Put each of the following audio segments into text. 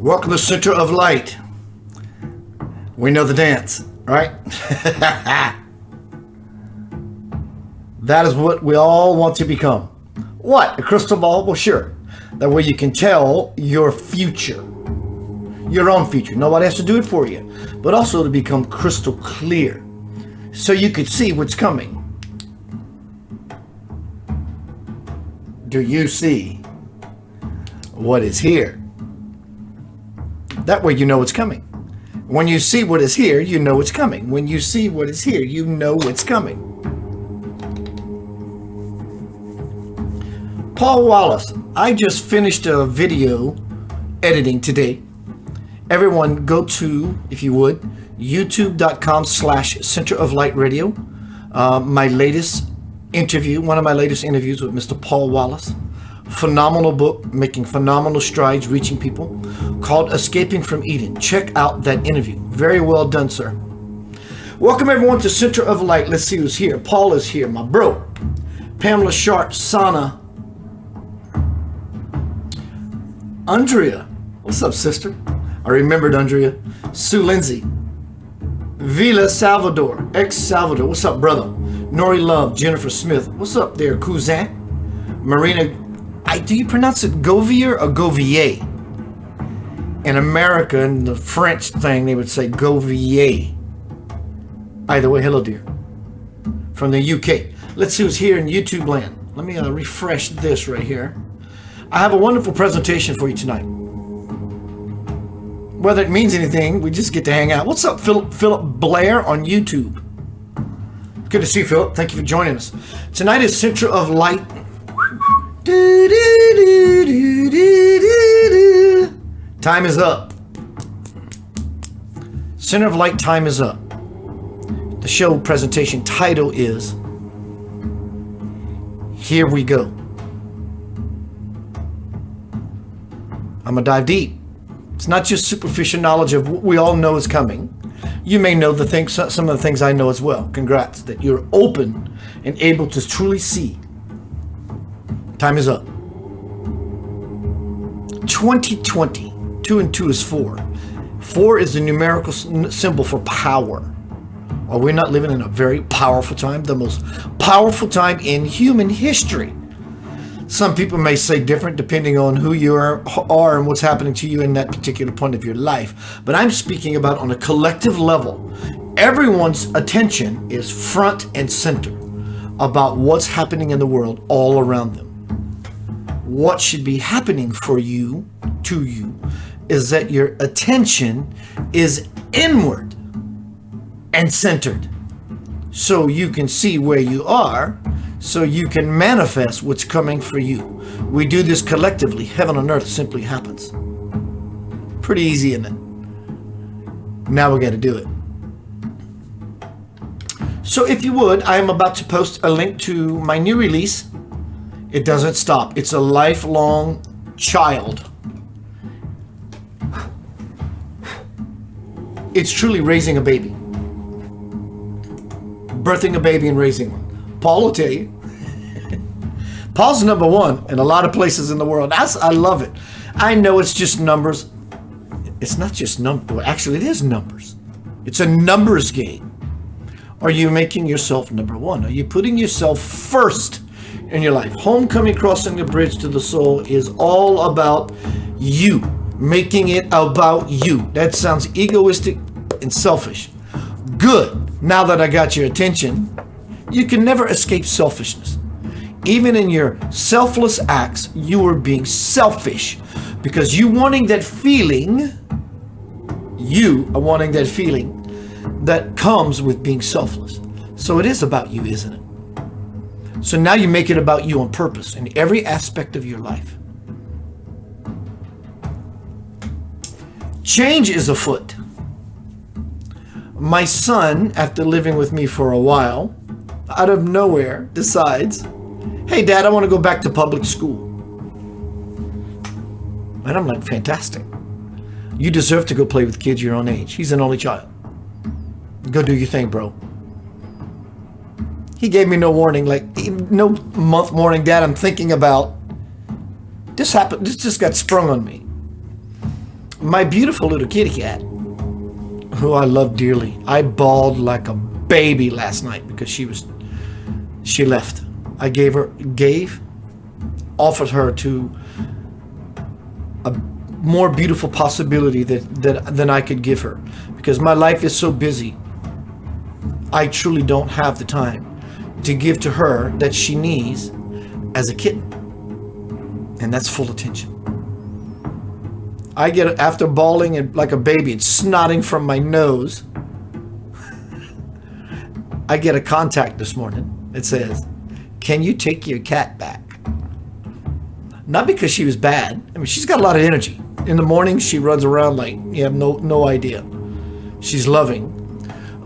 Welcome to Center of Light. We know the dance, right? That is what we all want to become. What? A crystal ball? Well, sure. That way you can tell your future. Your own future. Nobody has to do it for you. But also to become crystal clear. So you could see what's coming. Do you see what is here? That way you know it's coming. When you see what is here, you know it's coming. When you see what is here, you know it's coming. Paul Wallace, I just finished a video editing today. Everyone go to, if you would, youtube.com/Center of Light Radio. My latest interview, one of my latest interviews with Mr. Paul Wallace. Phenomenal book, making phenomenal strides, reaching people, called Escaping from Eden. Check out that interview. Very well done, sir. Welcome everyone to Center of Light. Let's see who's here. Paul is here, my bro. Pamela Sharp, Sana. Andrea. What's up, sister? I remembered Andrea. Sue Lindsay. Vila Salvador, ex-Salvador. What's up, brother? Nori Love, Jennifer Smith. What's up there, cousin? Marina. Do you pronounce it Govier or Govier? In America, in the French thing, they would say Govier. Either way, hello, dear. From the UK. Let's see who's here in YouTube land. Let me refresh this right here. I have a wonderful presentation for you tonight. Whether it means anything, we just get to hang out. What's up, Philip Blair on YouTube? Good to see you, Philip. Thank you for joining us. Tonight is Center of Light. Time is up. Center of Light, time is up. The show presentation title is Here We Go. I'm going to dive deep. It's not just superficial knowledge of what we all know is coming. You may know the things, some of the things I know as well. Congrats that you're open and able to truly see. Time is up. 2020. 2 and 2 is 4. 4 is the numerical symbol for power. Are we not living in a very powerful time? The most powerful time in human history. Some people may say different depending on who you are and what's happening to you in that particular point of your life. But I'm speaking about on a collective level. Everyone's attention is front and center about what's happening in the world all around them. What should be happening for you, to you, is that your attention is inward and centered. So you can see where you are, so you can manifest what's coming for you. We do this collectively. Heaven on earth simply happens. Pretty easy, isn't it? Now we got to do it. So if you would, I am about to post a link to my new release. It doesn't stop. It's a lifelong child. It's truly raising a baby. Birthing a baby and raising one. Paul will tell you. Paul's number one in a lot of places in the world. I love it. I know it's just numbers. It's not just numbers. Well, actually, it is numbers. It's a numbers game. Are you making yourself number one? Are you putting yourself first in your life? Homecoming, crossing the bridge to the soul is all about you. Making it about you. That sounds egoistic and selfish. Good. Now that I got your attention, you can never escape selfishness. Even in your selfless acts, you are being selfish because you are wanting that feeling that comes with being selfless. So it is about you, isn't it? So now you make it about you on purpose in every aspect of your life. Change is afoot. My son, after living with me for a while, out of nowhere decides, hey, Dad, I want to go back to public school. And I'm like, fantastic. You deserve to go play with kids your own age. He's an only child. Go do your thing, bro. He gave me no warning, like no month warning. Dad, I'm thinking about this happened. This just got sprung on me. my beautiful little kitty cat, who I love dearly. I bawled like a baby last night because she left. I offered her to a more beautiful possibility than I could give her, because my life is so busy. I truly don't have the time to give to her that she needs as a kitten, and that's full attention. I get, after bawling and like a baby and snotting from my nose, I get a contact this morning. It says, "Can you take your cat back?" Not because she was bad. I mean, she's got a lot of energy. In the morning, she runs around like you have no idea. She's loving.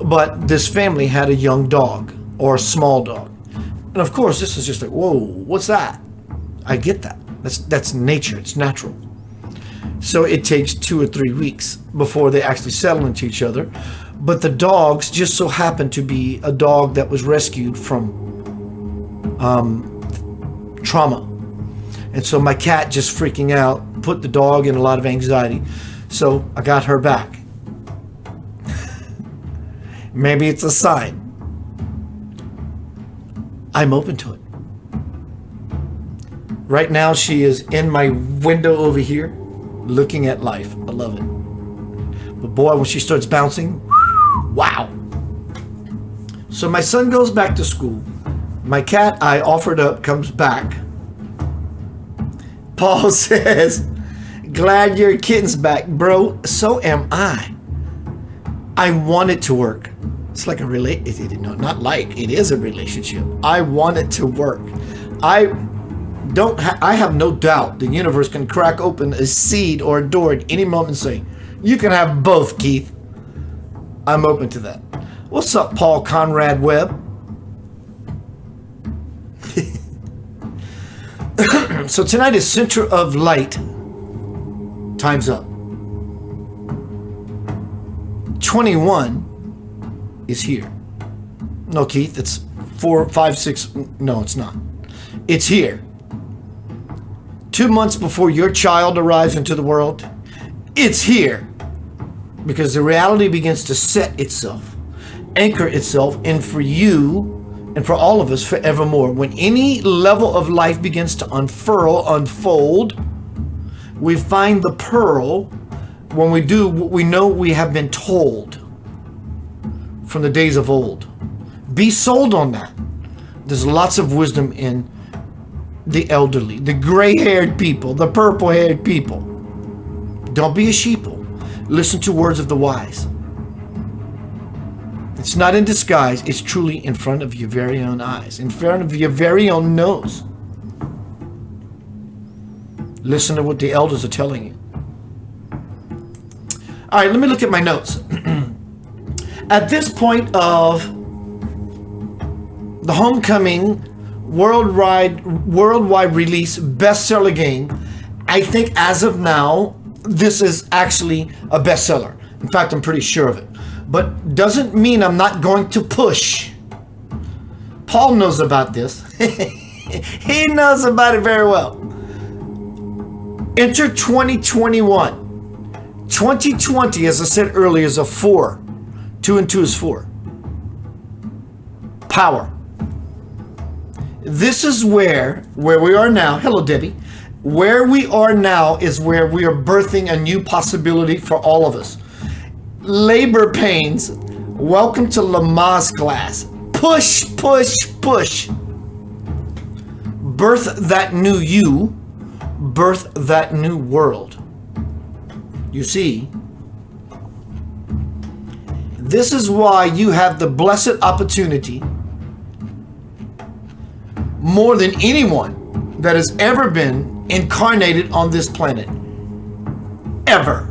But this family had a young dog, or a small dog. And of course, this is just like, whoa, what's that? I get that. That's nature. It's natural. So it takes 2 or 3 weeks before they actually settle into each other. But the dogs just so happen to be a dog that was rescued from trauma. And so my cat just freaking out put the dog in a lot of anxiety. So I got her back. Maybe it's a sign. I'm open to it. Right now she is in my window over here looking at life. I love it. But boy, when she starts bouncing, wow. So my son goes back to school. My cat I offered up comes back. Paul says, "Glad your kitten's back, bro. So am I." I want it to work. It's like it is a relationship. I want it to work. I have no doubt the universe can crack open a seed or a door at any moment and say, "You can have both, Keith." I'm open to that. What's up, Paul Conrad Webb? So tonight is Center of Light. Time's up. 21 is here. No, Keith, it's 4, 5, 6. No, it's not. It's here. 2 months before your child arrives into the world, it's here. Because the reality begins to set itself, anchor itself, and for you and for all of us forevermore. When any level of life begins to unfold, we find the pearl. When we do, we know we have been told from the days of old. Be sold on that. There's lots of wisdom in the elderly, the gray-haired people, the purple-haired people. Don't be a sheeple. Listen to words of the wise. It's not in disguise. It's truly in front of your very own eyes, in front of your very own nose. Listen to what the elders are telling you. All right, let me look at my notes. At this point of the Homecoming worldwide release bestseller game, I think as of now, this is actually a bestseller. In fact, I'm pretty sure of it. But doesn't mean I'm not going to push. Paul knows about this. He knows about it very well. Enter 2021. 2020, as I said earlier, is a 4. 2 and 2 is 4. Power. This is where we are now. Hello, Debbie. Where we are now is where we are birthing a new possibility for all of us. Labor pains. Welcome to Lamaze class. Push, push, push. Birth that new you. Birth that new world. You see, this is why you have the blessed opportunity, more than anyone that has ever been incarnated on this planet. Ever.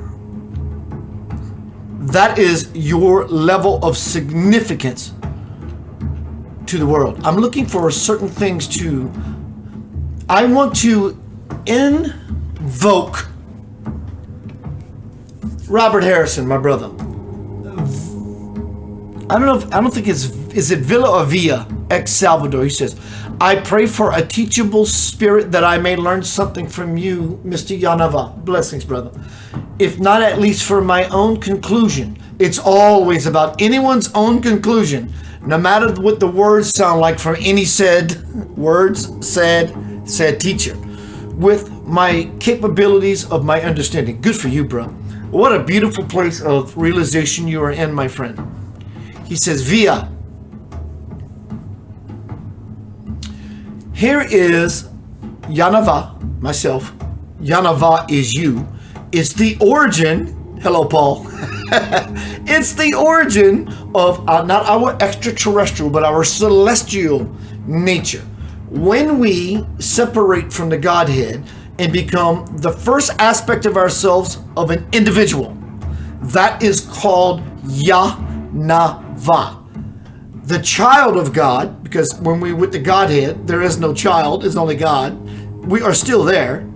That is your level of significance to the world. I'm looking for certain things to... I want to invoke Robert Harrison, my brother. I don't think it's... Is it Villa or Villa? ex Salvador. He says, I pray for a teachable spirit that I may learn something from you, Mr. Yanava. Blessings, brother. If not at least for my own conclusion. It's always about anyone's own conclusion, no matter what the words sound like from any said teacher, with my capabilities of my understanding. Good for you, bro. What a beautiful place of realization you are in, my friend. He says, Via. Here is Yanava, myself. Yanava is you. It's the origin. Hello, Paul. It's the origin of not our extraterrestrial, but our celestial nature. When we separate from the Godhead and become the first aspect of ourselves of an individual, that is called Yanava. The child of God, because when we with the Godhead, there is no child, it's only God. We are still there.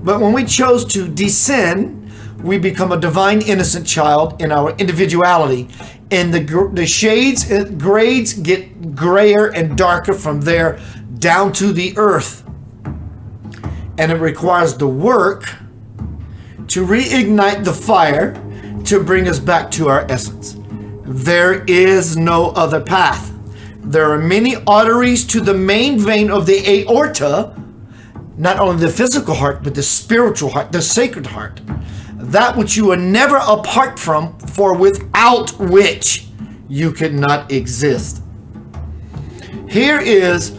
But when we chose to descend, we become a divine innocent child in our individuality. And the shades and grades get grayer and darker from there down to the earth. And it requires the work to reignite the fire to bring us back to our essence. There is no other path. There are many arteries to the main vein of the aorta, not only the physical heart, but the spiritual heart, the sacred heart. That which you are never apart from, for without which you could not exist. Here is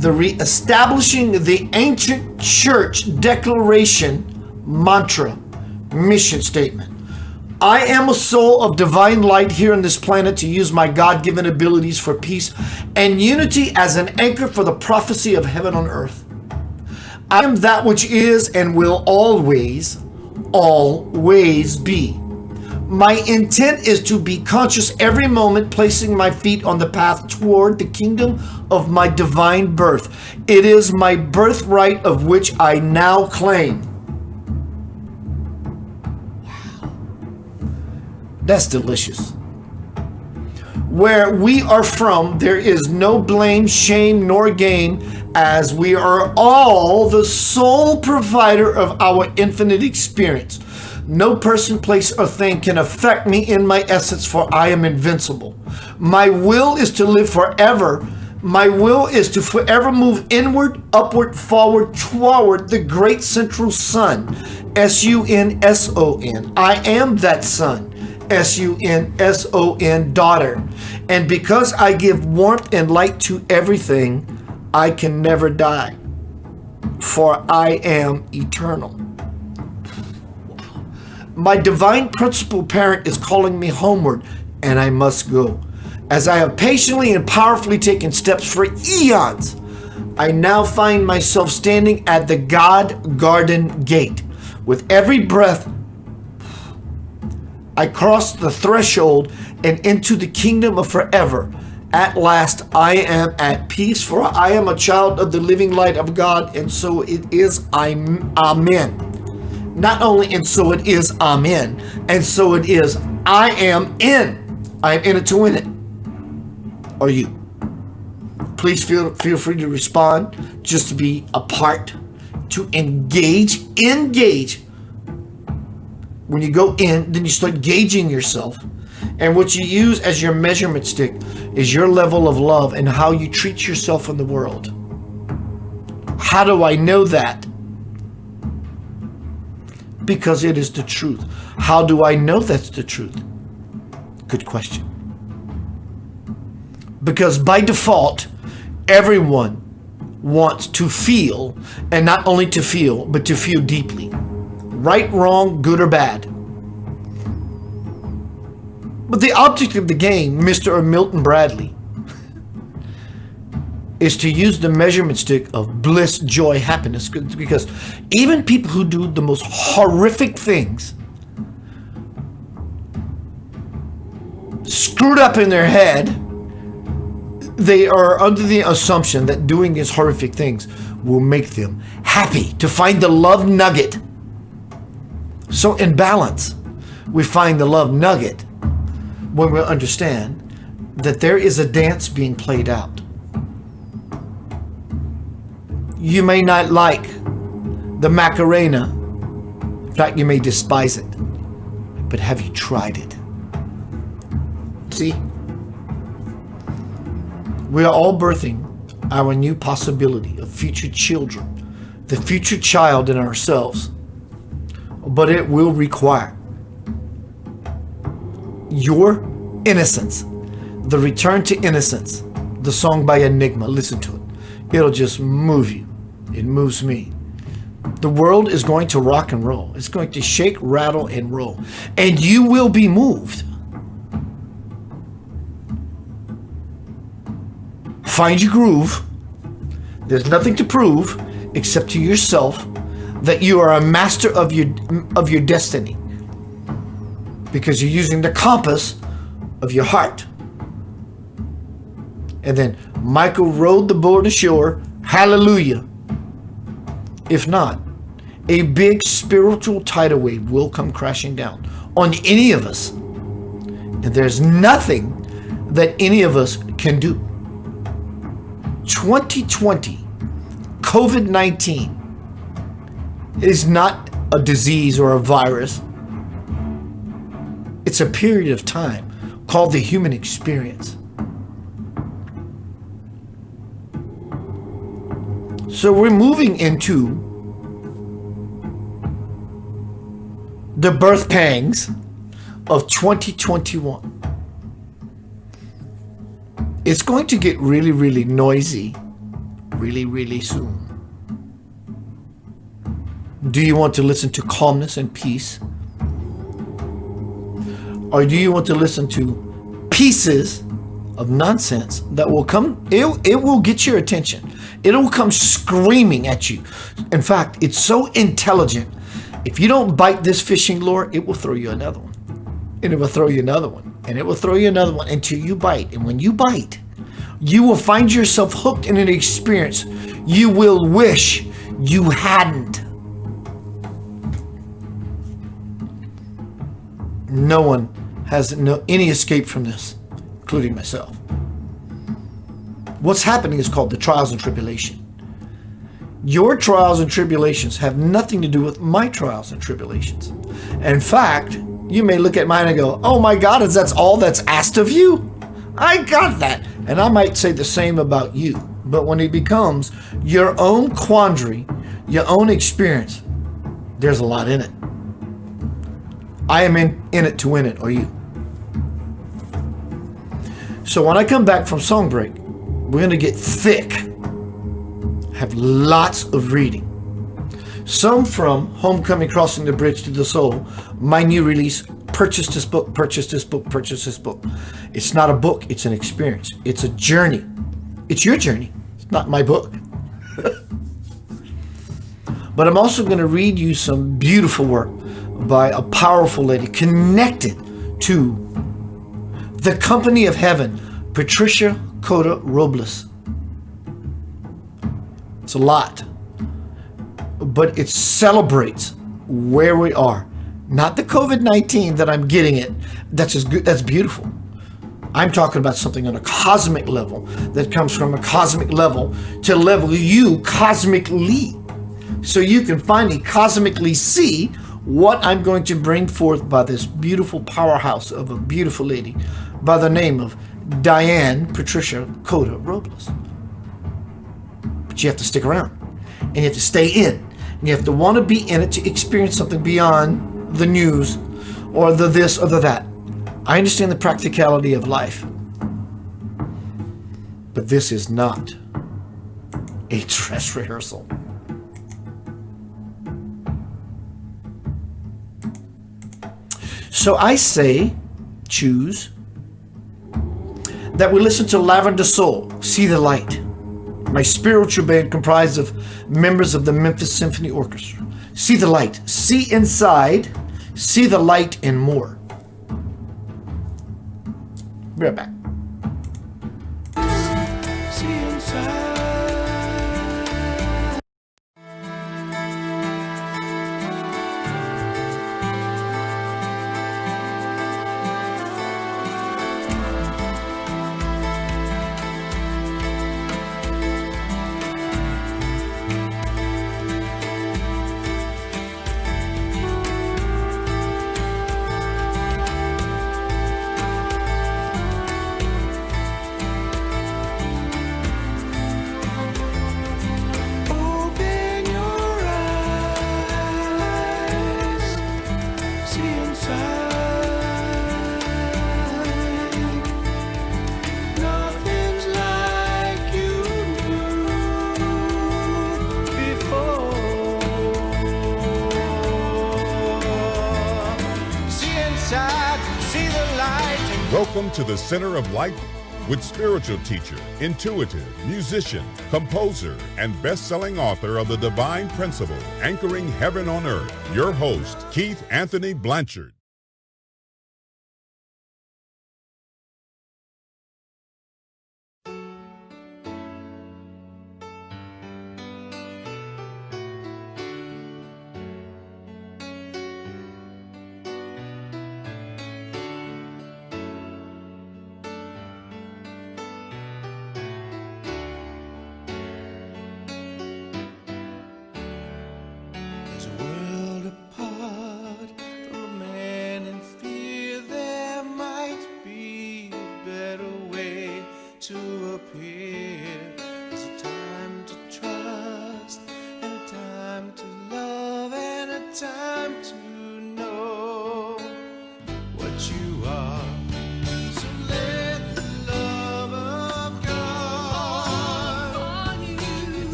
the reestablishing the ancient church declaration, mantra, mission statement. I am a soul of divine light here on this planet to use my God-given abilities for peace and unity as an anchor for the prophecy of heaven on earth. I am that which is and will always be. My intent is to be conscious every moment, placing my feet on the path toward the kingdom of my divine birth. It is my birthright of which I now claim. Wow. That's delicious. Where we are from, there is no blame, shame, nor gain, as we are all the sole provider of our infinite experience. No person, place, or thing can affect me in my essence, for I am invincible. My will is to live forever. My will is to forever move inward, upward, forward, toward the great central sun. S-U-N-S-O-N. I am that sun. S-U-N-S-O-N, daughter. And because I give warmth and light to everything, I can never die, for I am eternal. My divine principal parent is calling me homeward, and I must go. As I have patiently and powerfully taken steps for eons, I now find myself standing at the God Garden Gate. With every breath, I cross the threshold and into the kingdom of forever. At last, I am at peace, for I am a child of the living light of God, and so it is. Amen. Not only and so it is, amen, and so it is. I am in. I am in it to win it. Are you? Please feel free to respond, just to be a part, to engage. When you go in, then you start gauging yourself. And what you use as your measurement stick is your level of love and how you treat yourself in the world. How do I know that? Because it is the truth. How do I know that's the truth? Good question. Because by default, everyone wants to feel, and not only to feel, but to feel deeply. Right, wrong, good or bad. But the object of the game, Mr. Milton Bradley, is to use the measurement stick of bliss, joy, happiness. Because even people who do the most horrific things, screwed up in their head, they are under the assumption that doing these horrific things will make them happy, to find the love nugget. So in balance, we find the love nugget when we understand that there is a dance being played out. You may not like the Macarena. In fact, you may despise it. But have you tried it? See? We are all birthing our new possibility of future children, the future child in ourselves. But it will require your innocence, the return to innocence. The song by Enigma, listen to it. It'll just move you. It moves me. The world is going to rock and roll. It's going to shake, rattle, and roll. And you will be moved. Find your groove. There's nothing to prove except to yourself that you are a master of your destiny, because you're using the compass of your heart. And then Michael rowed the boat ashore. Hallelujah. If not, a big spiritual tidal wave will come crashing down on any of us. And there's nothing that any of us can do. 2020, COVID-19 is not a disease or a virus. It's a period of time called the human experience. So we're moving into the birth pangs of 2021. It's going to get really, really noisy really, really soon. Do you want to listen to calmness and peace? Or do you want to listen to pieces of nonsense that will come? It will get your attention. It'll come screaming at you. In fact, it's so intelligent. If you don't bite this fishing lure, it will throw you another one. And it will throw you another one. And it will throw you another one until you bite. And when you bite, you will find yourself hooked in an experience you will wish you hadn't. No one has any escape from this, including myself. What's happening is called the trials and tribulation. Your trials and tribulations have nothing to do with my trials and tribulations. In fact, you may look at mine and go, oh my God, is that all that's asked of you? I got that. And I might say the same about you. But when it becomes your own quandary, your own experience, there's a lot in it. I am in it to win it, or you. So when I come back from song break, we're going to get thick. Have lots of reading. Some from Homecoming, Crossing the Bridge to the Soul, my new release. Purchase this book, purchase this book, purchase this book. It's not a book, it's an experience. It's a journey. It's your journey. It's not my book. But I'm also going to read you some beautiful work by a powerful lady connected to the company of heaven, Patricia Cota Robles. It's a lot, but it celebrates where we are. Not the COVID-19 that I'm getting it. That's just good. That's beautiful. I'm talking about something on a cosmic level that comes from a cosmic level to level you cosmically, so you can finally cosmically see what I'm going to bring forth by this beautiful powerhouse of a beautiful lady by the name of Diane Patricia Cota Robles. But you have to stick around, and you have to stay in, and you have to want to be in it to experience something beyond the news or the this or the that. I understand the practicality of life, but this is not a dress rehearsal. So I say, choose that we listen to Lavender Soul, See the Light, my spiritual band comprised of members of the Memphis Symphony Orchestra. See the light, see inside, see the light, and more. Be right back. See inside. Welcome to the Center of Light with spiritual teacher, intuitive, musician, composer, and best-selling author of The Divine Principle, Anchoring Heaven on Earth, your host, Keith Anthony Blanchard.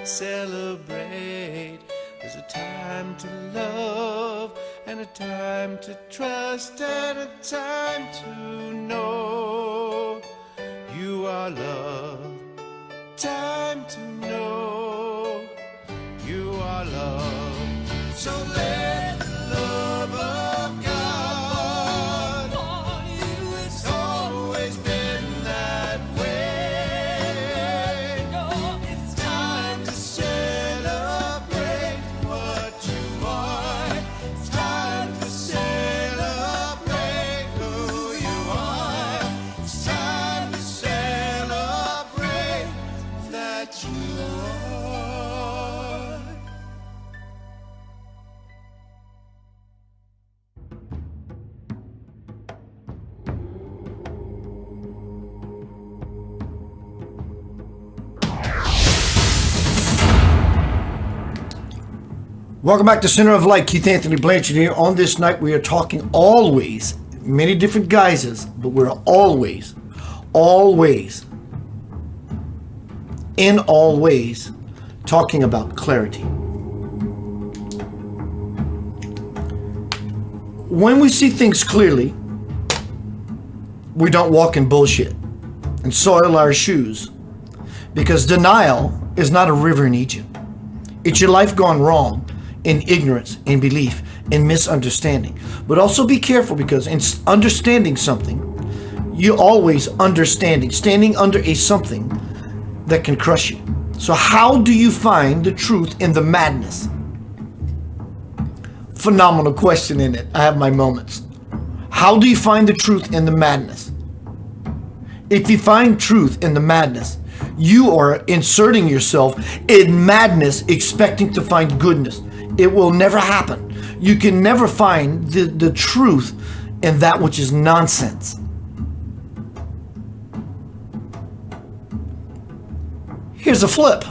Celebrate. There's a time to love and a time to trust and a time to know you are loved. Time to know you are loved. So let the love of God on you. It's always been that way. It's time to celebrate what you are. It's time to celebrate who you are. It's time to celebrate that you are. Welcome back to Center of Light. Keith Anthony Blanchard here. On this night, we are talking always, many different guises, but we're always, in all ways, talking about clarity. When we see things clearly, we don't walk in bullshit and soil our shoes, because denial is not a river in Egypt. It's your life gone wrong in ignorance, in belief, in misunderstanding. But also be careful, because in understanding something, you always standing under a something that can crush you. So how do you find the truth in the madness? Phenomenal question, in it. I have my moments. How do you find the truth in the madness? If you find truth in the madness, You are inserting yourself in madness, expecting to find goodness. It will never happen. You can never find the truth in that which is nonsense. Here's a flip.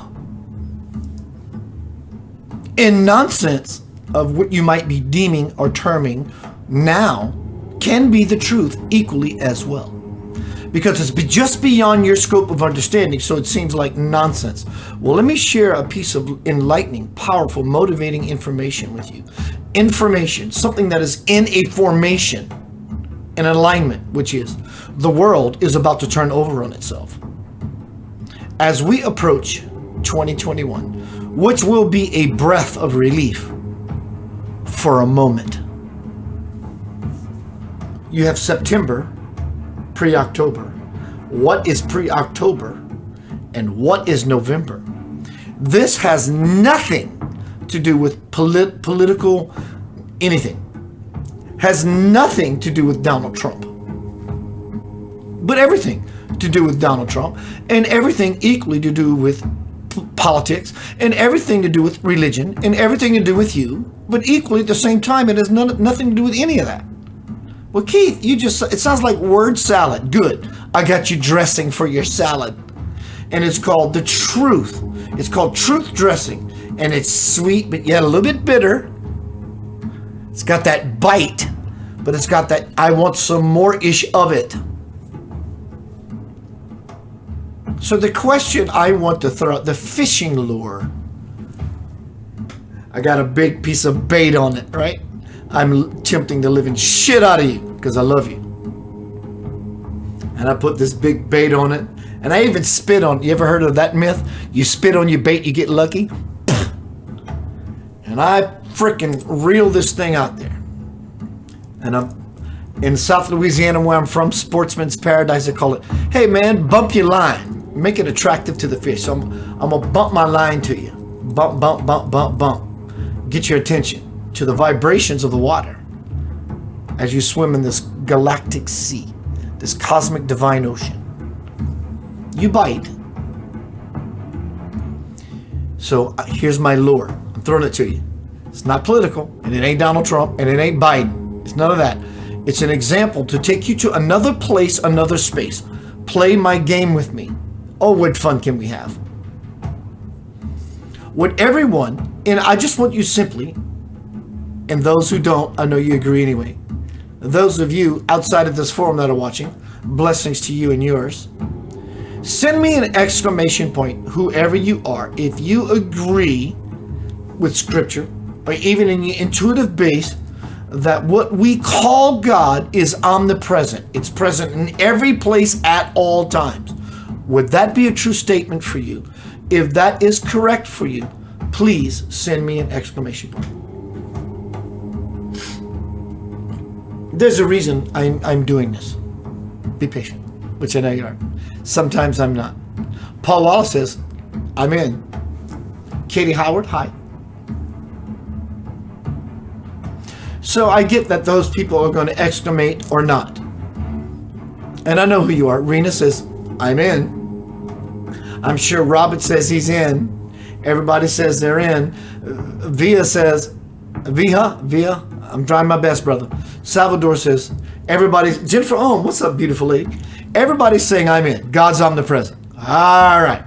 In nonsense of what you might be deeming or terming now can be the truth equally as well. Because it's just beyond your scope of understanding, so it seems like nonsense. Well, let me share a piece of enlightening, powerful, motivating information with you. Information, something that is in a formation, an alignment, which is the world is about to turn over on itself. As we approach 2021, which will be a breath of relief for a moment. You have September, pre-October. What is pre-October and what is November? This has nothing to do with political anything. Has nothing to do with Donald Trump. But everything to do with Donald Trump, and everything equally to do with politics, and everything to do with religion, and everything to do with you, but equally at the same time it has nothing to do with any of that. Well, Keith, it sounds like word salad. Good. I got you dressing for your salad. And it's called the truth. It's called truth dressing. And it's sweet, but yet a little bit bitter. It's got that bite, but it's got that I want some more-ish of it. So the question I want to throw out, the fishing lure. I got a big piece of bait on it, right? I'm tempting the living shit out of you because I love you. And I put this big bait on it. And I even spit on, you ever heard of that myth? You spit on your bait, you get lucky? And I frickin' reel this thing out there. And I'm in South Louisiana where I'm from, Sportsman's Paradise, they call it, hey man, bump your line. Make it attractive to the fish. So I'm gonna bump my line to you. Bump, bump, bump, bump, bump. Get your attention to the vibrations of the water as you swim in this galactic sea, this cosmic divine ocean. You bite. So here's my lure. I'm throwing it to you. It's not political, and it ain't Donald Trump, and it ain't Biden. It's none of that. It's an example to take you to another place, another space. Play my game with me. Oh, what fun can we have? What everyone, and I just want you simply, and those who don't, I know you agree anyway. Those of you outside of this forum that are watching, blessings to you and yours. Send me an exclamation point, whoever you are, if you agree with Scripture, or even in your intuitive base, that what we call God is omnipresent. It's present in every place at all times. Would that be a true statement for you? If that is correct for you, please send me an exclamation point. There's a reason I'm doing this. Be patient, which I know you are. Sometimes I'm not. Paul Wallace says, I'm in. Katie Howard, hi. So I get that those people are going to exclamate or not. And I know who you are. Rena says, I'm in. I'm sure Robert says he's in. Everybody says they're in. Via says, Via, I'm trying my best, brother. Salvador says, everybody's, Jennifer Ohm, what's up, beautiful lady? Everybody's saying I'm in. God's omnipresent. All right.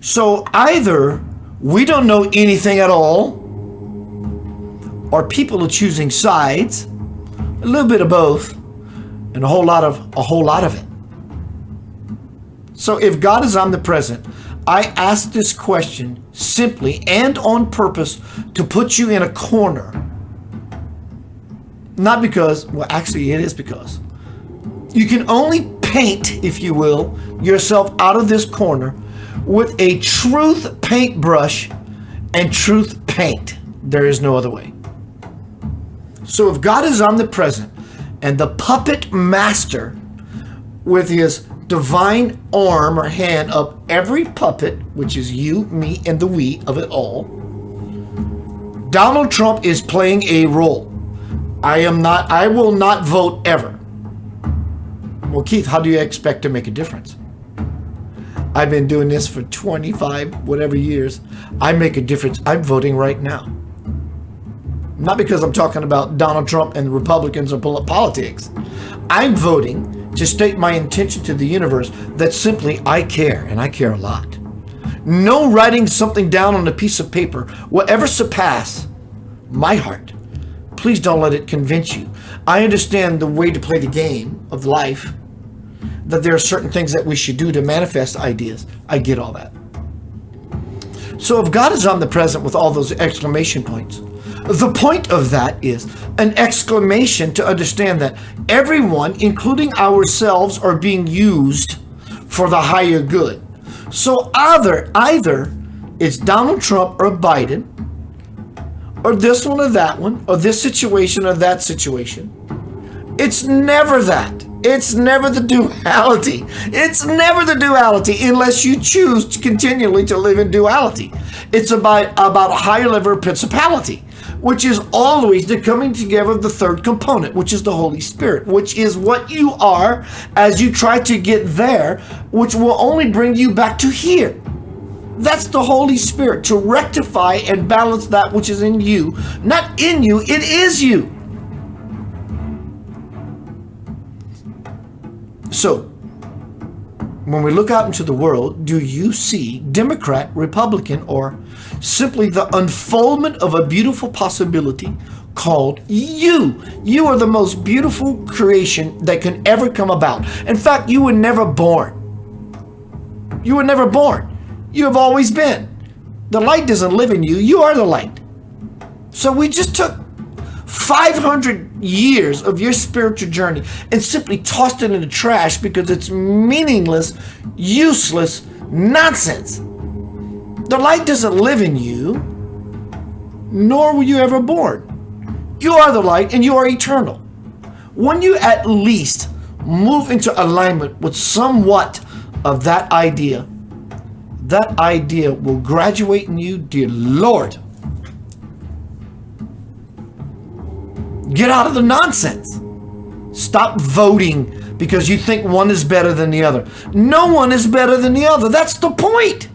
So either we don't know anything at all, or people are choosing sides, a little bit of both, and a whole lot of it. So if God is omnipresent, I ask this question simply and on purpose to put you in a corner. Not because, well, actually it is because. You can only paint, if you will, yourself out of this corner with a truth paintbrush and truth paint. There is no other way. So if God is omnipresent and the puppet master with his divine arm or hand up every puppet, which is you, me, and the we of it all, Donald Trump is playing a role. I will not vote ever. Well, Keith, how do you expect to make a difference? I've been doing this for 25 whatever years. I make a difference. I'm voting right now. Not because I'm talking about Donald Trump and Republicans or politics. I'm voting to state my intention to the universe that simply I care, and I care a lot. No writing something down on a piece of paper will ever surpass my heart. Please don't let it convince you. I understand the way to play the game of life, that there are certain things that we should do to manifest ideas. I get all that. So if God is omnipresent with all those exclamation points, the point of that is an exclamation to understand that everyone, including ourselves, are being used for the higher good. So either it's Donald Trump or Biden, or this one or that one, or this situation or that situation. It's never that. It's never the duality. It's never the duality unless you choose to continually to live in duality. It's about a higher level of principality, which is always the coming together of the third component, which is the Holy Spirit, which is what you are as you try to get there, which will only bring you back to here. That's the Holy Spirit, to rectify and balance that which is in you. Not in you, it is you. So, when we look out into the world, do you see Democrat, Republican, or simply the unfoldment of a beautiful possibility called you? You are the most beautiful creation that can ever come about. In fact, you were never born. You were never born. You have always been. The light doesn't live in you. You are the light. So we just took 500 years of your spiritual journey and simply tossed it in the trash because it's meaningless, useless nonsense. The light doesn't live in you, nor were you ever born. You are the light and you are eternal. When you at least move into alignment with somewhat of that idea will graduate in you, dear Lord. Get out of the nonsense. Stop voting because you think one is better than the other. No one is better than the other. That's the point.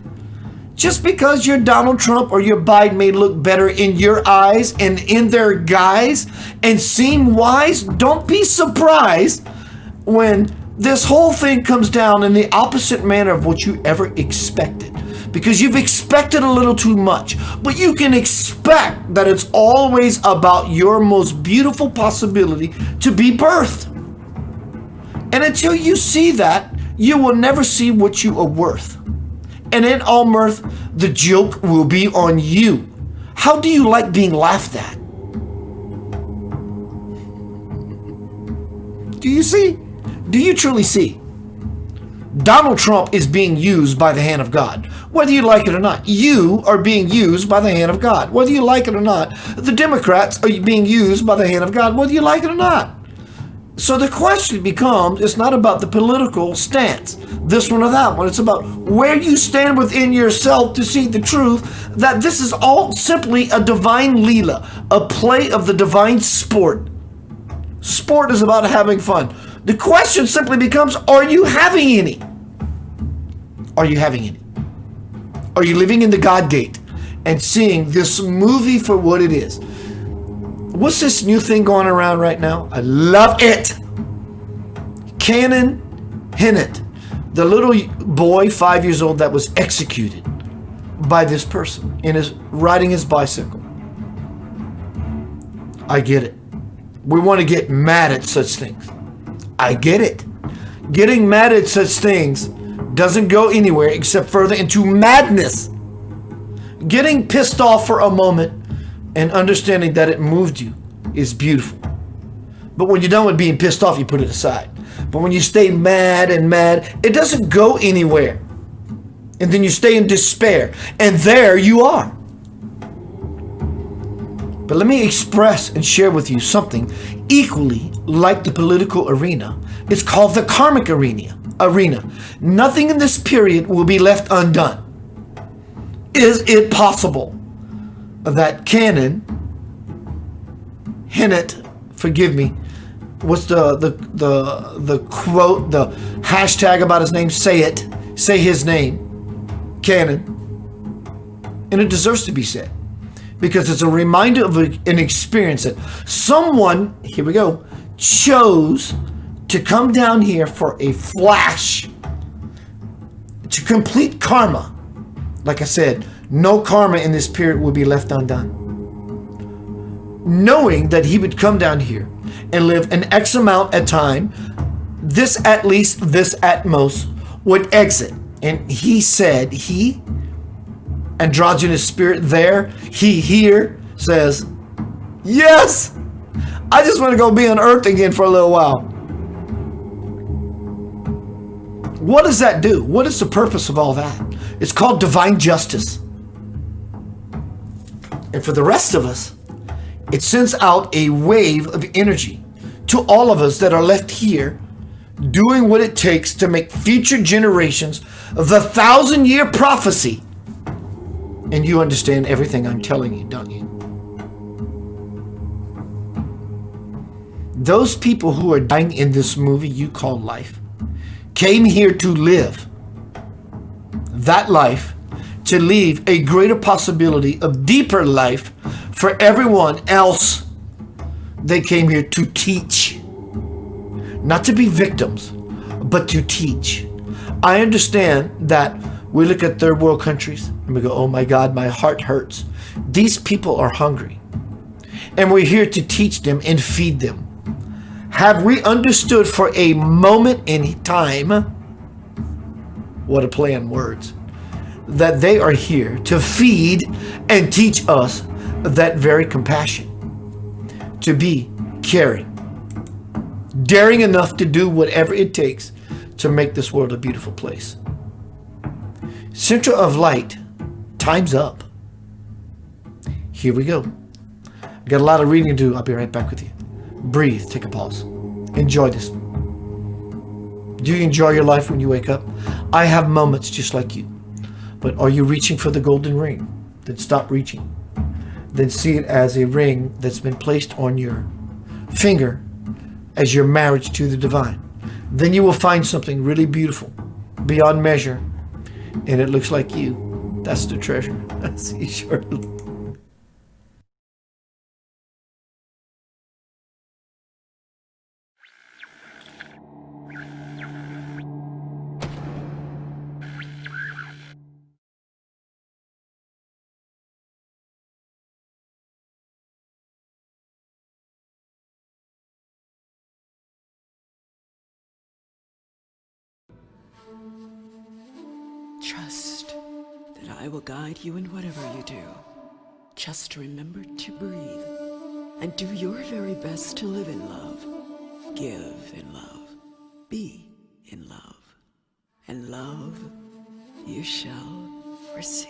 Just because you're Donald Trump or your Biden may look better in your eyes and in their guise and seem wise, don't be surprised when this whole thing comes down in the opposite manner of what you ever expected. Because you've expected a little too much. But you can expect that it's always about your most beautiful possibility to be birthed. And until you see that, you will never see what you are worth. And in all mirth, the joke will be on you. How do you like being laughed at? Do you see? Do you truly see? Donald Trump is being used by the hand of God. Whether you like it or not, you are being used by the hand of God. Whether you like it or not, the Democrats are being used by the hand of God, whether you like it or not. So the question becomes, it's not about the political stance, this one or that one. It's about where you stand within yourself to see the truth that this is all simply a divine Leela, a play of the divine sport. Sport is about having fun. The question simply becomes, are you having any? Are you having any? Are you living in the God gate and seeing this movie for what it is? What's this new thing going around right now? I love it. Canon Hinnett, the little boy, 5 years old, that was executed by this person in his riding his bicycle. I get it. We want to get mad at such things. I get it. Getting mad at such things doesn't go anywhere except further into madness. Getting pissed off for a moment and understanding that it moved you is beautiful. But when you're done with being pissed off, you put it aside. But when you stay mad and mad, it doesn't go anywhere. And then you stay in despair. And there you are. But let me express and share with you something equally like the political arena. It's called the karmic arena. Nothing in this period will be left undone. Is it possible that Canon Hinnett, forgive me, what's the quote, the hashtag about his name? Say it. say his name, canon, and it deserves to be said because it's a reminder of an experience that someone, here we go, chose to come down here for a flash to complete karma. Like I said, no karma in this period will be left undone. Knowing that he would come down here and live an X amount at time, this at least, this at most, would exit. And he said, he, androgynous spirit there, he here, says, yes, I just want to go be on earth again for a little while. What does that do? What is the purpose of all that? It's called divine justice. And for the rest of us, it sends out a wave of energy to all of us that are left here doing what it takes to make future generations of the 1,000-year prophecy. And you understand everything I'm telling you, don't you? Those people who are dying in this movie you call life came here to live that life, to leave a greater possibility of deeper life for everyone else. They came here to teach, not to be victims, but to teach. I understand that we look at third world countries and we go, oh my God, my heart hurts. These people are hungry and we're here to teach them and feed them. Have we understood for a moment in time, what a play on words, that they are here to feed and teach us that very compassion, to be caring, daring enough to do whatever it takes to make this world a beautiful place. Center of Light, time's up. Here we go. Got a lot of reading to do. I'll be right back with you. Breathe, take a pause. Enjoy this. Do you enjoy your life when you wake up? I have moments just like you. But are you reaching for the golden ring? Then stop reaching. Then see it as a ring that's been placed on your finger as your marriage to the divine. Then you will find something really beautiful, beyond measure, and it looks like you. That's the treasure. See, Shirley. Trust that I will guide you in whatever you do. Just remember to breathe and do your very best to live in love, give in love, be in love, and love you shall receive.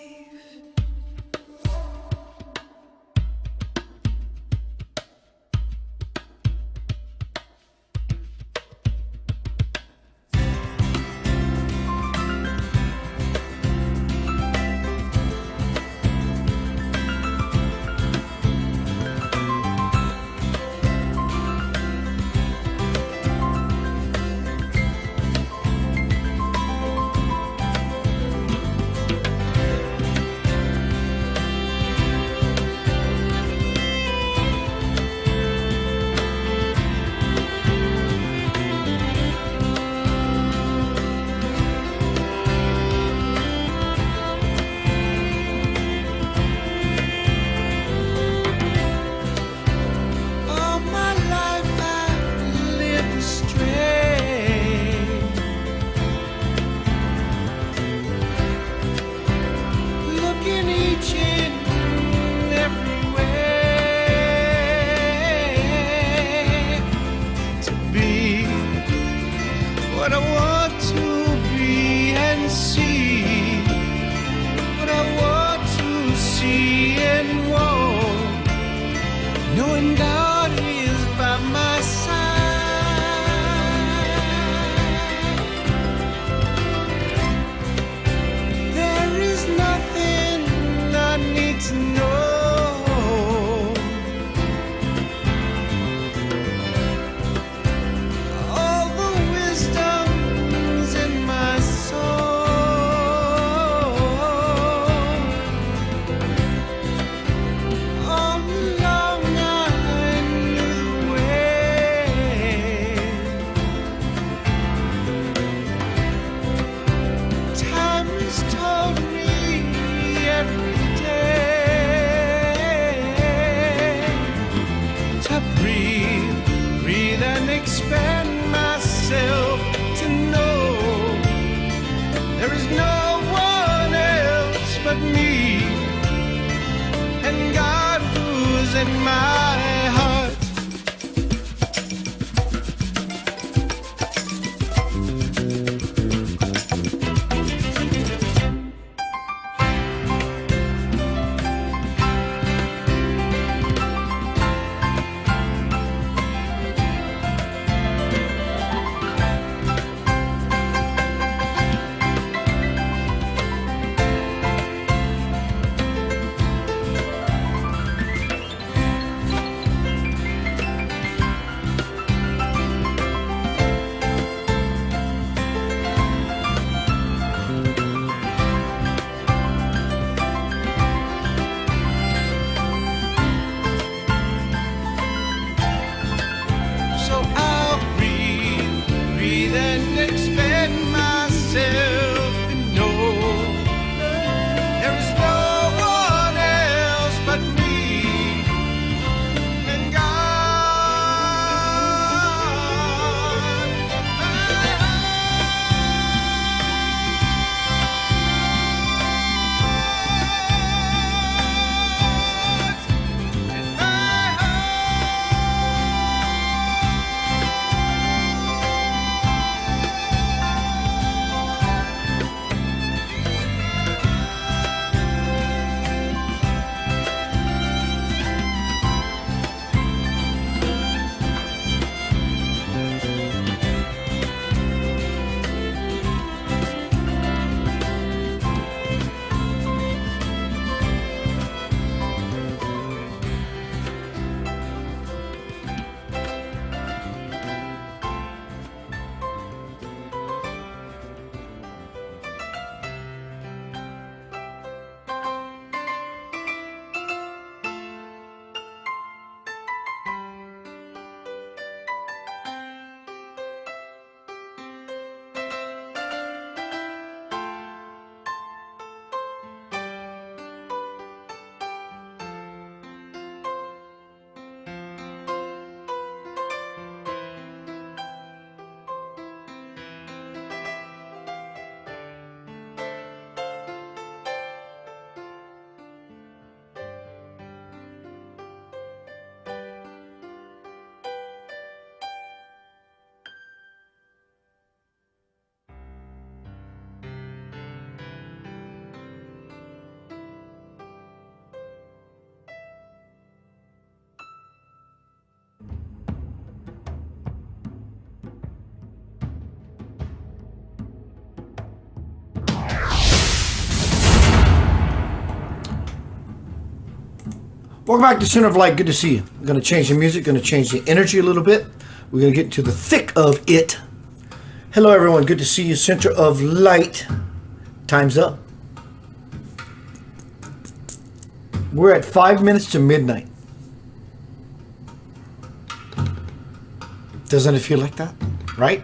and expand myself to know there is no one else but me and God who's in my heart. So I'll breathe and expand myself and know there is no one else but me and God in my heart, in my Welcome back to Center of Light. Good to see you. I'm going to change the music, going to change the energy a little bit. We're going to get into the thick of it. Hello, everyone. Good to see you. Center of Light. Time's up. We're at 5 minutes to midnight. Doesn't it feel like that? Right?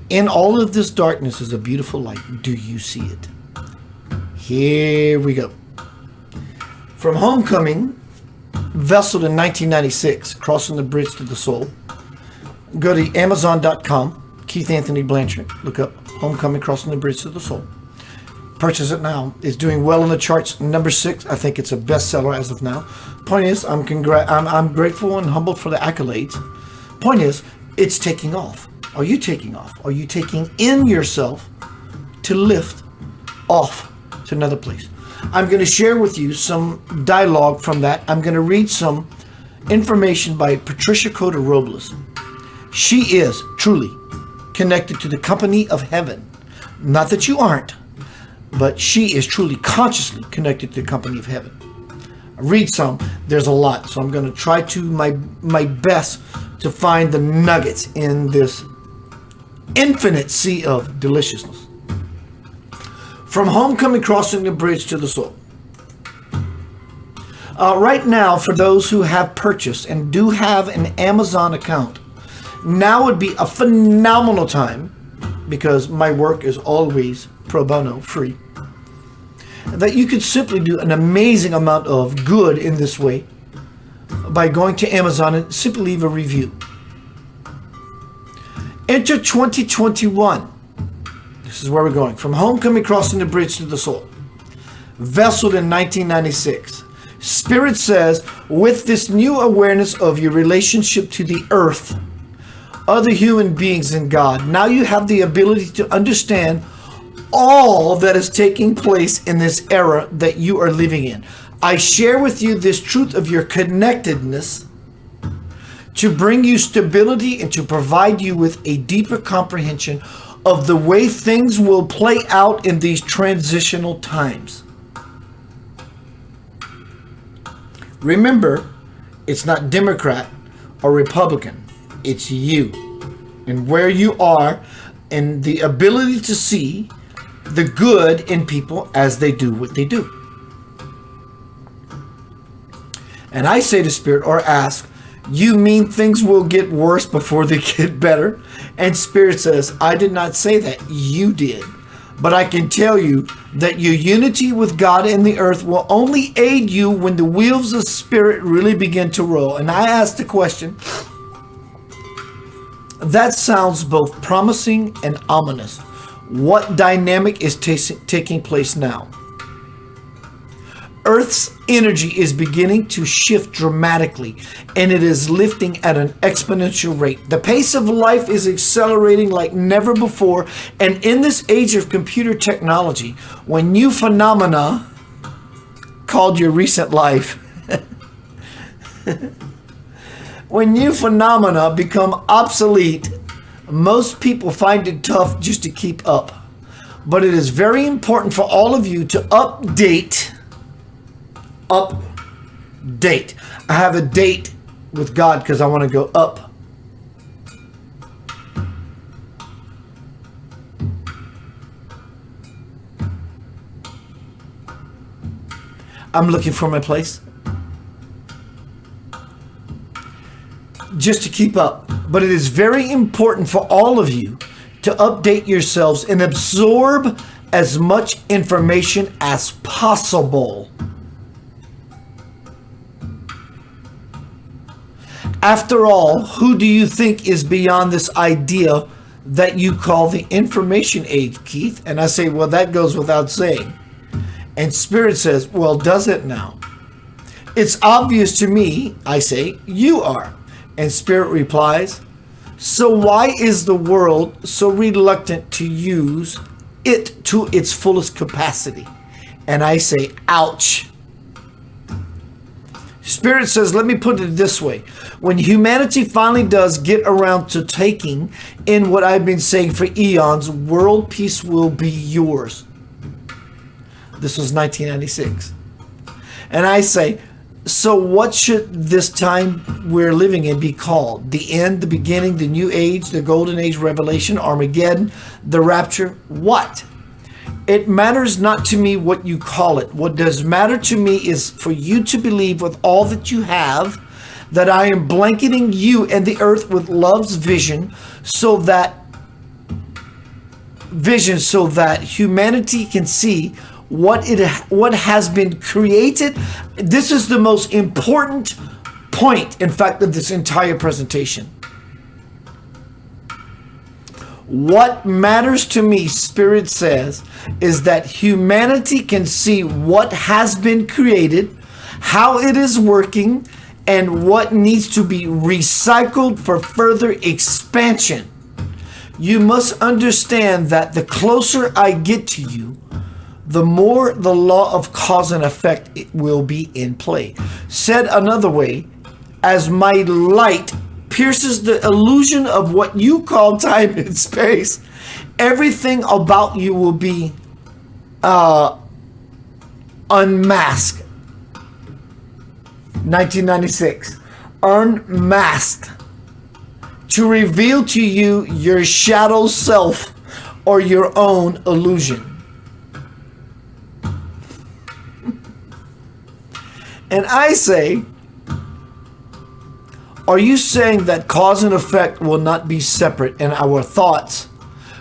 In all of this darkness is a beautiful light. Do you see it? Here we go. From Homecoming, vessel in 1996, Crossing the Bridge to the Soul. Go to Amazon.com, Keith Anthony Blanchard. Look up Homecoming, Crossing the Bridge to the Soul. Purchase it now. It's doing well in the charts. Number 6. I think it's a bestseller as of now. Point is, I'm grateful and humbled for the accolades. Point is, it's taking off. Are you taking off? Are you taking in yourself to lift off to another place? I'm going to share with you some dialogue from that. I'm going to read some information by Patricia Cota Robles. She is truly connected to the company of heaven. Not that you aren't, but she is truly consciously connected to the company of heaven. I read some. There's a lot, so I'm going to try to my best to find the nuggets in this infinite sea of deliciousness. From Homecoming, Crossing the Bridge to the Soul. Right now, for those who have purchased and do have an Amazon account, now would be a phenomenal time, because my work is always pro bono, free, that you could simply do an amazing amount of good in this way by going to Amazon and simply leave a review. Enter 2021. This is where we're going. From homecoming, crossing the bridge to the soul. Vesseled in 1996. Spirit says, with this new awareness of your relationship to the earth, other human beings, and God, now you have the ability to understand all that is taking place in this era that you are living in. I share with you this truth of your connectedness to bring you stability and to provide you with a deeper comprehension of the way things will play out in these transitional times. Remember, it's not Democrat or Republican. It's you and where you are and the ability to see the good in people as they do what they do. And I say to Spirit or ask, you mean things will get worse before they get better? And Spirit says, I did not say that. You did. But I can tell you that your unity with God and the earth will only aid you when the wheels of Spirit really begin to roll. And I ask the question, that sounds both promising and ominous. What dynamic is taking place now? Earth's energy is beginning to shift dramatically, and it is lifting at an exponential rate. The pace of life is accelerating like never before, and in this age of computer technology, when new phenomena called your recent life, when new phenomena become obsolete, most people find it tough just to keep up. But it is very important for all of you to update. I have a date with God because I want to go up. I'm looking for my place. Just to keep up. But it is very important for all of you to update yourselves and absorb as much information as possible. After all, who do you think is beyond this idea that you call the information age, Keith? And I say, well, that goes without saying. And Spirit says, well, does it now? It's obvious to me, I say, you are. And Spirit replies, so why is the world so reluctant to use it to its fullest capacity? And I say, ouch. Spirit says, let me put it this way. When humanity finally does get around to taking in what I've been saying for eons, world peace will be yours. This was 1996. And I say, so what should this time we're living in be called? The end, the beginning, the new age, the golden age, revelation, Armageddon, the rapture? What? It matters not to me what you call it. What does matter to me is for you to believe with all that you have that I am blanketing you and the earth with love's vision so that humanity can see what has been created. This is the most important point, in fact, of this entire presentation. What matters to me, Spirit says, is that humanity can see what has been created, how it is working, and what needs to be recycled for further expansion. You must understand that the closer I get to you, the more the law of cause and effect will be in play. Said another way, as my light pierces the illusion of what you call time and space, everything about you will be unmasked. 1996. Unmasked. To reveal to you your shadow self or your own illusion. And I say, are you saying that cause and effect will not be separate and our thoughts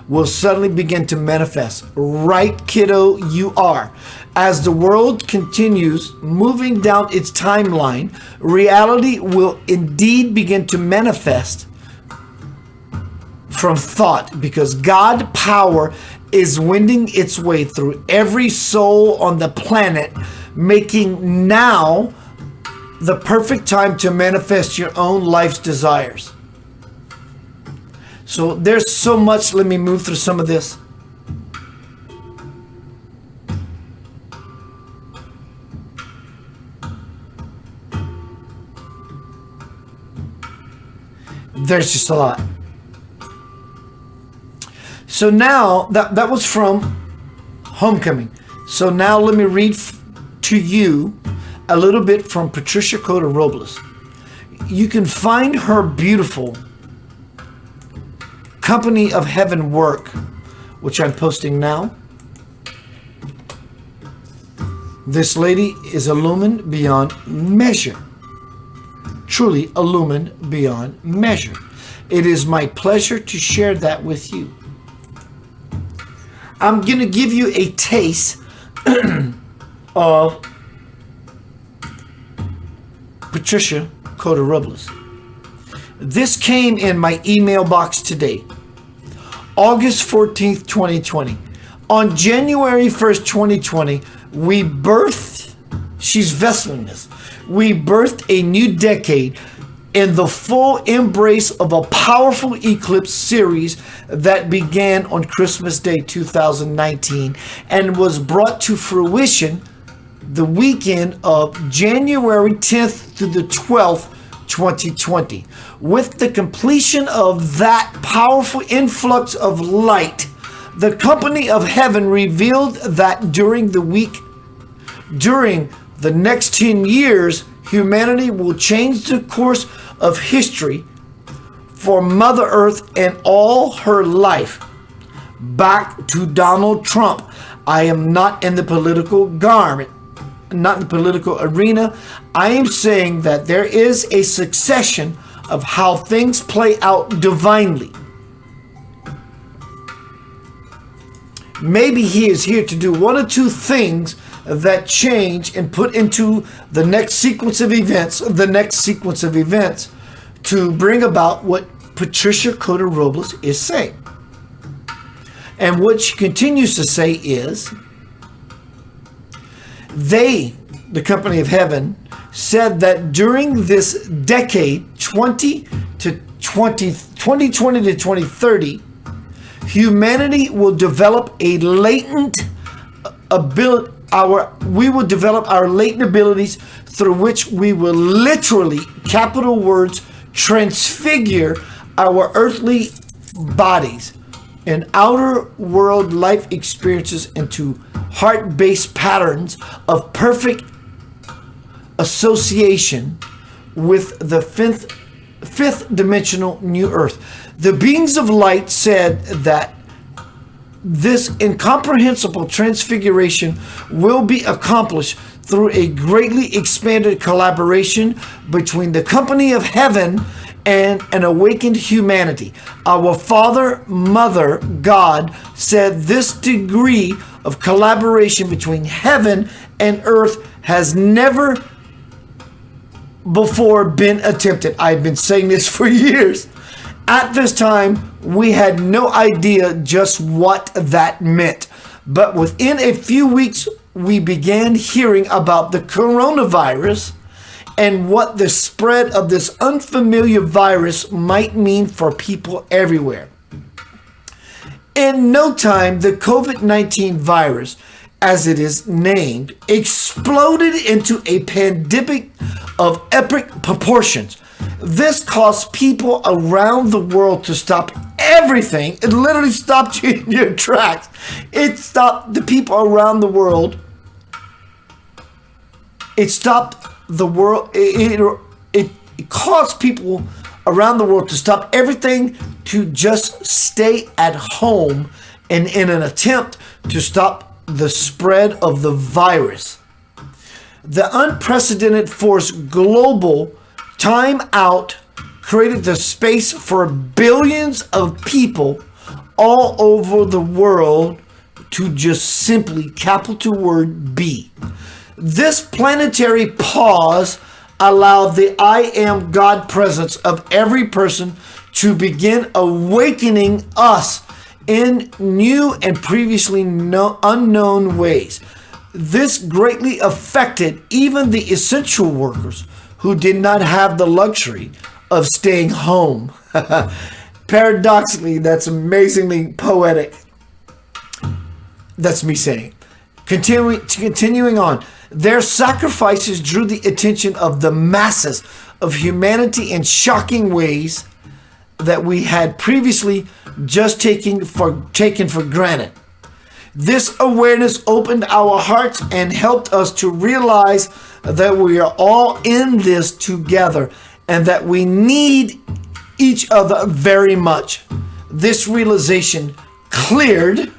will suddenly begin to manifest. Right, kiddo, you are. As the world continues moving down its timeline, reality will indeed begin to manifest from thought, because God power is winding its way through every soul on the planet, making now the perfect time to manifest your own life's desires. So there's so much. Let me move through some of this. There's just a lot. So now that was from Homecoming. So now let me read to you a little bit from Patricia Cota Robles. You can find her beautiful Company of Heaven work, which I'm posting now. This lady is illumined beyond measure. Truly illumined beyond measure. It is my pleasure to share that with you. I'm going to give you a taste of Patricia Cota Robles. This came in my email box today, August 14th, 2020. On January 1st, 2020, we birthed, she's vesseling this, we birthed a new decade in the full embrace of a powerful eclipse series that began on Christmas Day 2019 and was brought to fruition the weekend of January 10th through the 12th, 2020. With the completion of that powerful influx of light, the Company of Heaven revealed that during the next 10 years, humanity will change the course of history for Mother Earth and all her life. Back to Donald Trump. I am not in the political garment, not in the political arena. I am saying that there is a succession of how things play out divinely. Maybe he is here to do one or two things that change and put into the next sequence of events, to bring about what Patricia Cota Robles is saying. And what she continues to say is, the Company of Heaven, said that during this decade, 2020 to 2030, humanity will develop a latent ability. We will develop our latent abilities through which we will literally, capital words, transfigure our earthly bodies and outer world life experiences into heart-based patterns of perfect association with the fifth dimensional new earth. The beings of light said that this incomprehensible transfiguration will be accomplished through a greatly expanded collaboration between the Company of Heaven and an awakened humanity. Our Father, Mother, God said this degree of collaboration between heaven and earth has never before been attempted. I've been saying this for years. At this time, we had no idea just what that meant. But within a few weeks, we began hearing about the coronavirus and what the spread of this unfamiliar virus might mean for people everywhere. In no time, the COVID-19 virus, as it is named, exploded into a pandemic of epic proportions. This caused people around the world to stop everything. It literally stopped you in your tracks. It stopped the people around the world. It stopped the world. It caused people around the world to stop everything to just stay at home, and in an attempt to stop the spread of the virus. The unprecedented force global time out created the space for billions of people all over the world to just simply capital word be. This planetary pause allowed the I am God presence of every person to begin awakening us in new and previously unknown ways. This greatly affected even the essential workers who did not have the luxury of staying home. Paradoxically, that's amazingly poetic. That's me saying. Continuing on, their sacrifices drew the attention of the masses of humanity in shocking ways that we had previously just taken for granted. This awareness opened our hearts and helped us to realize that we are all in this together and that we need each other very much. This realization cleared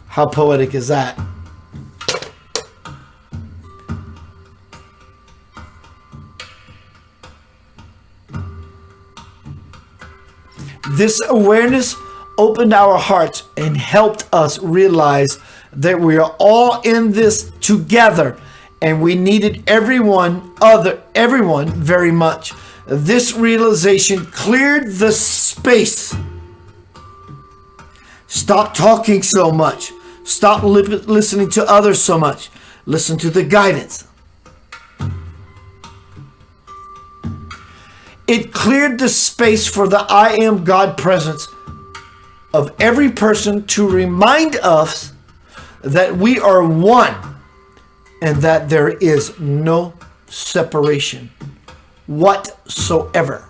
how poetic is that? This awareness opened our hearts and helped us realize that we are all in this together and we needed everyone very much. This realization cleared the space. Stop talking so much. Stop listening to others so much. Listen to the guidance. It cleared the space for the I am God presence of every person to remind us that we are one and that there is no separation whatsoever.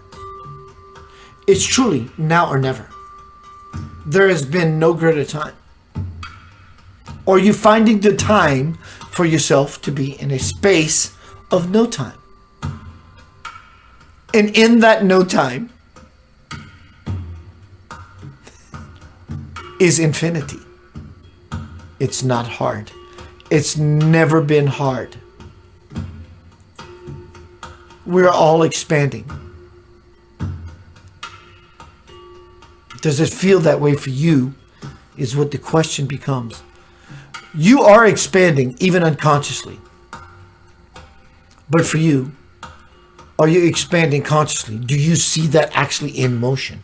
It's truly now or never. There has been no greater time. Or you finding the time for yourself to be in a space of no time. And in that no time is infinity. It's not hard. It's never been hard. We're all expanding. Does it feel that way for you? Is what the question becomes. You are expanding even unconsciously. But for you, are you expanding consciously? Do you see that actually in motion?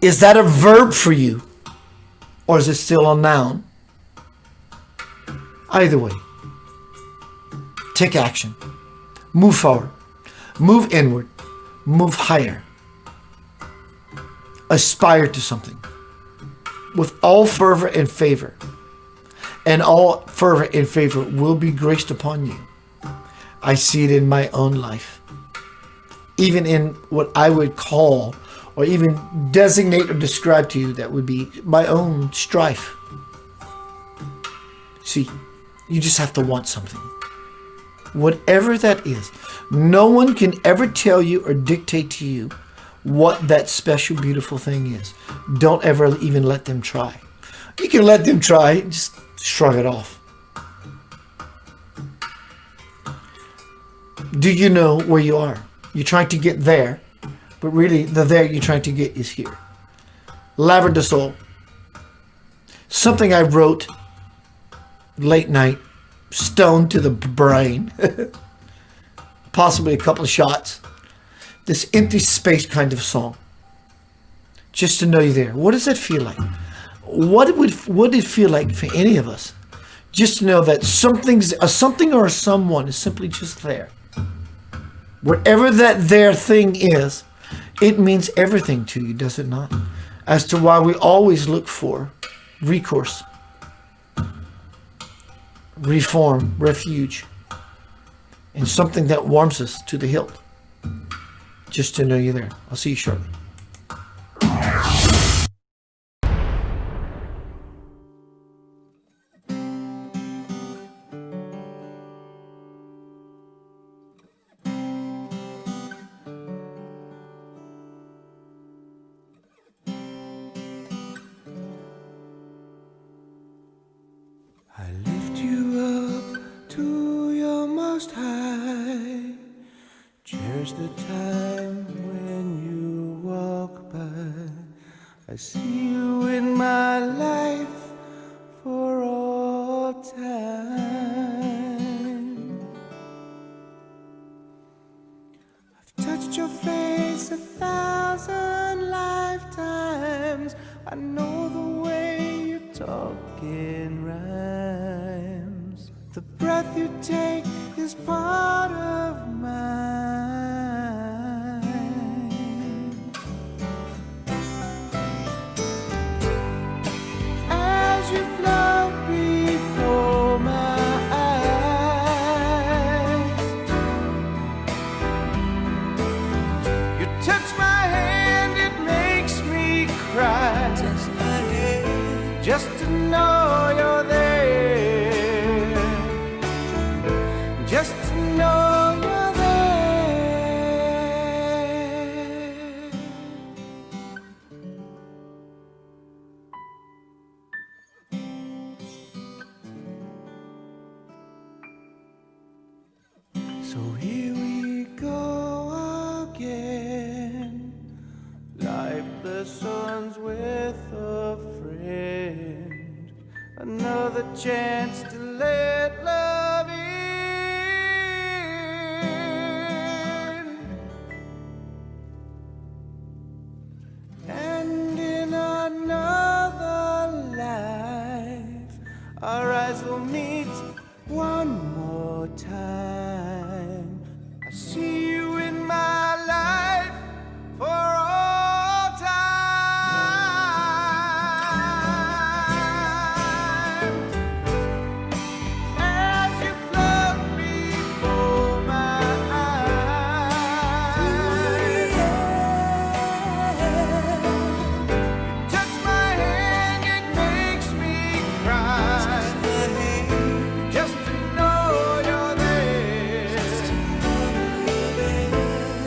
Is that a verb for you? Or is it still a noun? Either way, take action. Move forward. Move inward. Move higher. Aspire to something. With all fervor and favor. And all fervor and favor will be graced upon you. I see it in my own life. Even in what I would call or even designate or describe to you that would be my own strife. See, you just have to want something. Whatever that is. No one can ever tell you or dictate to you what that special, beautiful thing is. Don't ever even let them try. You can let them try, just shrug it off. Do you know where you are? You're trying to get there, but really the there you're trying to get is here. Laver de Sol. Something I wrote late night, stoned to the brain. Possibly a couple of shots. This empty space kind of song. Just to know you're there. What does that feel like? What would it feel like for any of us? Just to know that something or someone is simply just there. Whatever that there thing is, it means everything to you, does it not? As to why we always look for recourse, reform, refuge, and something that warms us to the hilt. Just to know you're there. I'll see you shortly. I lift you up to your most high, Cherish the time when you walk by. I see you in my life for all time. I've touched your face 1,000 lifetimes. I know the way you talk in rhymes. The breath you take is part of mine. As you float before my eyes, you touch my hand, it makes me cry. Touch my hand, just to know you're there. Just to know you're there. So here we go again, lifeless ones with a friend. Another chance to let love in. And in another life, our eyes will meet one more time. I see you in my life for all time. As you float before my eyes, touch my hand, it makes me cry. Just to know you're there.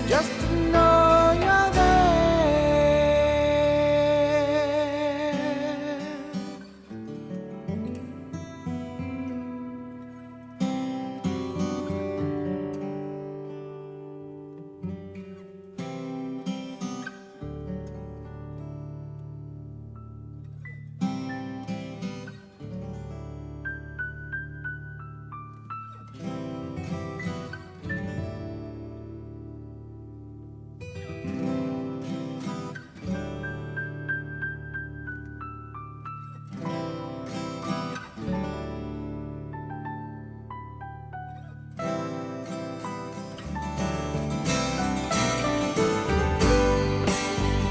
Just to know you're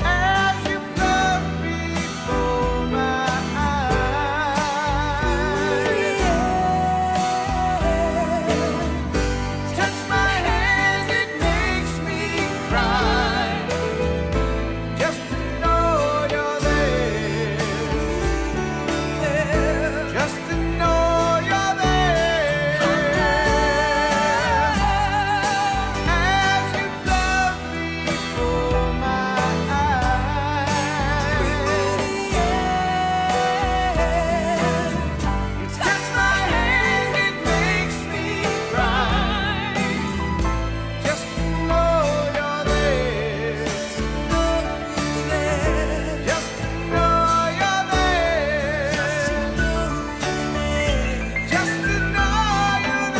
As you float before my eyes, touch my hand, it makes me cry. Just to know you're there. Just to know you're there. As you float before my eyes, you touch my hand, it makes me cry. Just to know you're there. Just to know you're there. Just to know you're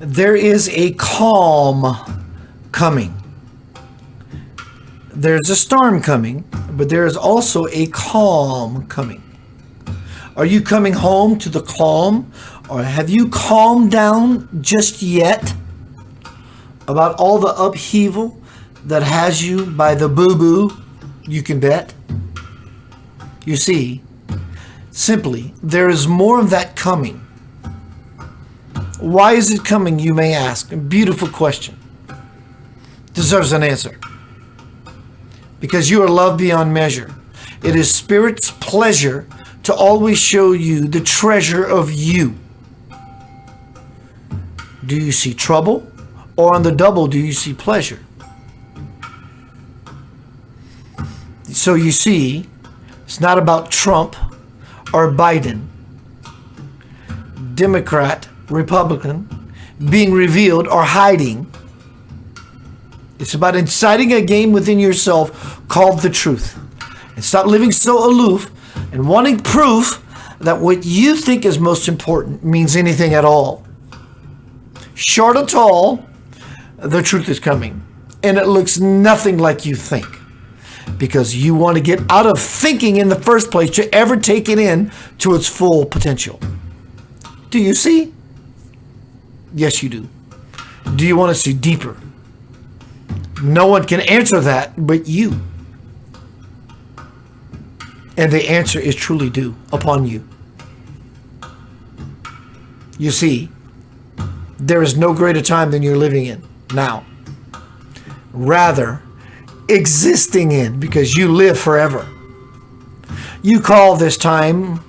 There is a calm coming. There's a storm coming, but there is also a calm coming. Are you coming home to the calm? Or have you calmed down just yet about all the upheaval that has you by the boo-boo? You can bet. You see, simply, there is more of that coming. Why is it coming, you may ask? A beautiful question. Deserves an answer. Because you are loved beyond measure. It is Spirit's pleasure to always show you the treasure of you. Do you see trouble? Or on the double, do you see pleasure? So you see, it's not about Trump or Biden, Democrat, Republican, being revealed or hiding. It's about inciting a game within yourself called the truth. And stop living so aloof and wanting proof that what you think is most important means anything at all. Short or tall, the truth is coming. And it looks nothing like you think. Because you want to get out of thinking in the first place to ever take it in to its full potential. Do you see? Yes, you do. Do you want to see deeper? No one can answer that but you. And the answer is truly due upon you. You see, there is no greater time than you're living in now. Rather, existing in, because you live forever. You call this time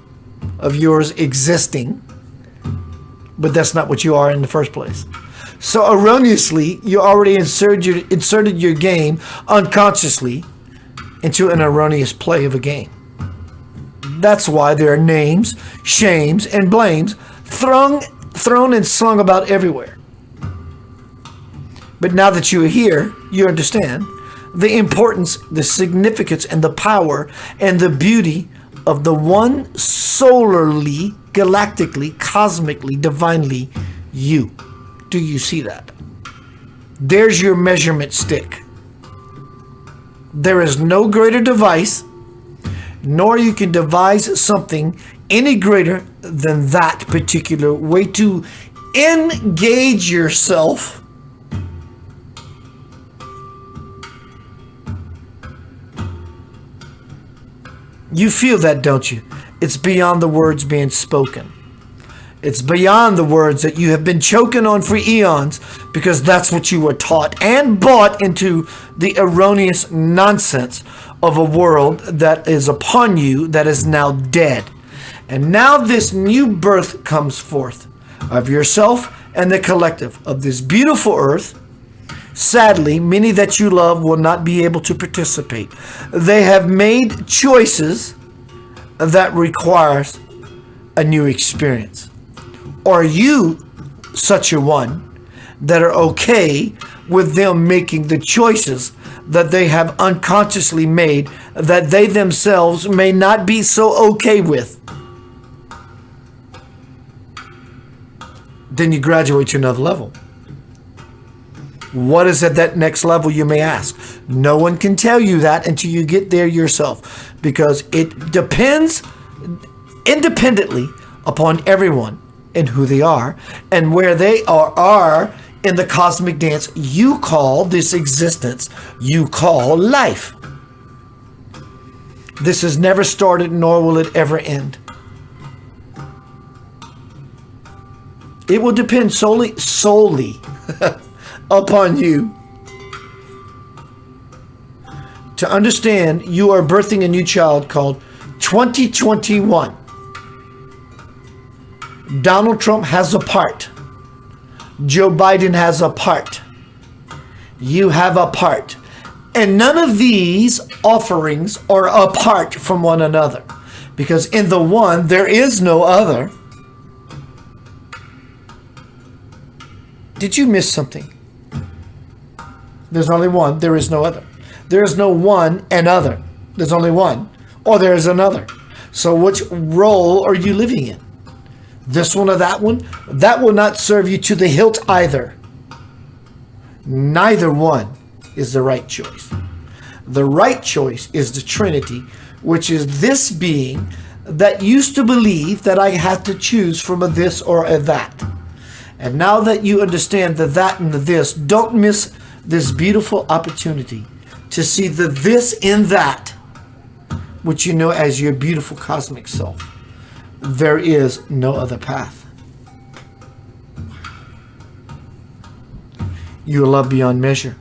of yours existing, but that's not what you are in the first place. So erroneously, you already inserted your game unconsciously into an erroneous play of a game. That's why there are names, shames, and blames thrown and slung about everywhere. But now that you are here, you understand the importance, the significance, and the power, and the beauty of the one solarly, galactically, cosmically, divinely you. Do you see that? There's your measurement stick. There is no greater device, nor you can devise something any greater than that particular way to engage yourself You feel that, don't you? It's beyond the words being spoken. It's beyond the words that you have been choking on for eons, because that's what you were taught and bought into the erroneous nonsense of a world that is upon you that is now dead. And now this new birth comes forth of yourself and the collective of this beautiful earth. Sadly, many that you love will not be able to participate. They have made choices that requires a new experience. Are you such a one that are okay with them making the choices that they have unconsciously made that they themselves may not be so okay with? Then you graduate to another level. What is at that next level, you may ask? No one can tell you that until you get there yourself, because it depends independently upon everyone and who they are and where they are in the cosmic dance you call this existence, you call life. This has never started, nor will it ever end. It will depend solely upon you to understand you are birthing a new child called 2021. Donald Trump has a part. Joe Biden has a part. You have a part. And none of these offerings are apart from one another, because in the one there is no other. Did you miss something? There's only one. There is no other. There is no one and other. There's only one. Or there is another. So which role are you living in? This one or that one? That will not serve you to the hilt either. Neither one is the right choice. The right choice is the Trinity, which is this being that used to believe that I had to choose from a this or a that. And now that you understand the that and the this, don't miss this beautiful opportunity to see the this in that, which you know as your beautiful cosmic self. There is no other path. You are loved beyond measure.